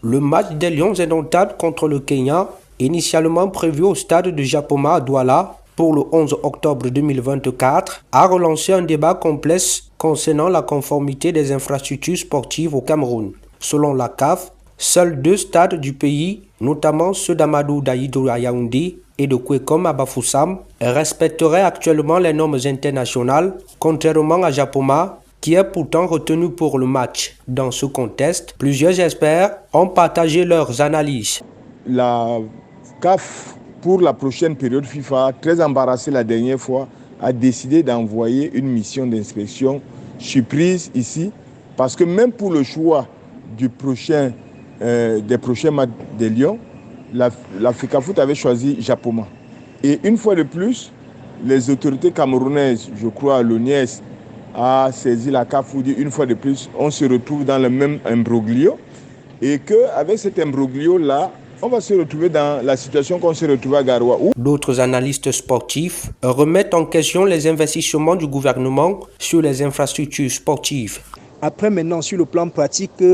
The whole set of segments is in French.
Le match des Lions indomptables contre le Kenya, initialement prévu au stade de Japoma à Douala pour le 11 octobre 2024, a relancé un débat complexe concernant la conformité des infrastructures sportives au Cameroun. Selon la CAF, seuls 2 stades du pays, notamment ceux d'Amadou Daïdou à Yaoundé et de Kwekom à Bafoussam, respecteraient actuellement les normes internationales, contrairement à Japoma, qui est pourtant retenu pour le match. Dans ce contexte, plusieurs experts ont partagé leurs analyses. La CAF, pour la prochaine période FIFA, très embarrassée la dernière fois, a décidé d'envoyer une mission d'inspection surprise ici, parce que même pour le choix des prochains matchs des Lions, la FECAFOOT avait choisi Japoma. Et une fois de plus, les autorités camerounaises, je crois l'ONIES, a saisi la CAF pour dire une fois de plus, on se retrouve dans le même imbroglio et qu'avec cet imbroglio-là, on va se retrouver dans la situation qu'on s'est retrouvé à Garoua. D'autres analystes sportifs remettent en question les investissements du gouvernement sur les infrastructures sportives. Après, maintenant, sur le plan pratique,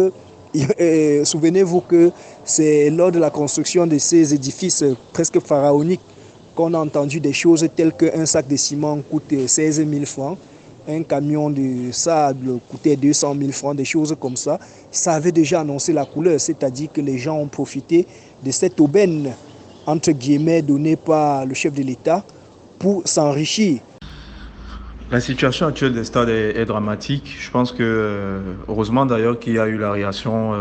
souvenez-vous que c'est lors de la construction de ces édifices presque pharaoniques qu'on a entendu des choses telles qu'un sac de ciment coûte 16 000 francs. Un camion de sable coûtait 200 000 francs, des choses comme ça. Ça avait déjà annoncé la couleur, c'est-à-dire que les gens ont profité de cette aubaine, entre guillemets, donnée par le chef de l'État pour s'enrichir. La situation actuelle des stades est dramatique. Je pense que, heureusement d'ailleurs qu'il y a eu la réaction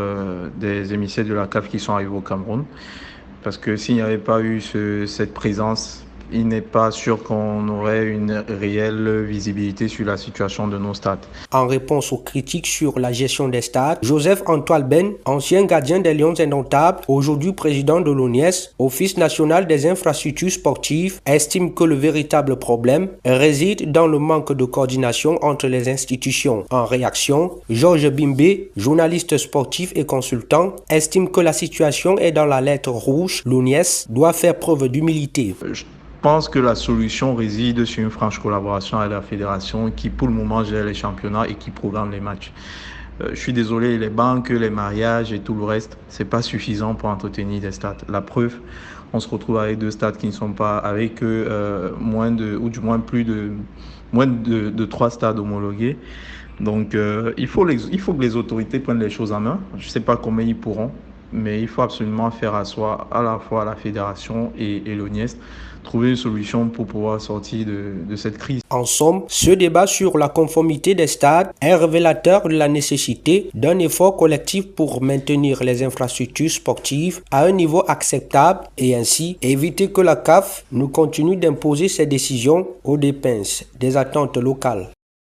des émissaires de la CAF qui sont arrivés au Cameroun. Parce que s'il n'y avait pas eu cette présence, il n'est pas sûr qu'on aurait une réelle visibilité sur la situation de nos stades. En réponse aux critiques sur la gestion des stades, Joseph-Antoine Ben, ancien gardien des Lions indomptables, aujourd'hui président de l'ONIES, Office national des infrastructures sportives, estime que le véritable problème réside dans le manque de coordination entre les institutions. En réaction, Georges Bimbe, journaliste sportif et consultant, estime que la situation est dans la lettre rouge. L'ONIES doit faire preuve d'humilité. Je pense que la solution réside sur une franche collaboration avec la fédération qui pour le moment gère les championnats et qui programme les matchs. Je suis désolé, les banques, les mariages et tout le reste, c'est pas suffisant pour entretenir des stades. La preuve, on se retrouve avec 2 stades qui ne sont pas avec moins de 3 stades homologués. Donc il faut que les autorités prennent les choses en main. Je ne sais pas comment ils pourront, mais il faut absolument faire asseoir à la fois la fédération et l'ONIES, trouver une solution pour pouvoir sortir de cette crise. En somme, ce débat sur la conformité des stades est révélateur de la nécessité d'un effort collectif pour maintenir les infrastructures sportives à un niveau acceptable et ainsi éviter que la CAF ne continue d'imposer ses décisions aux dépens des attentes locales.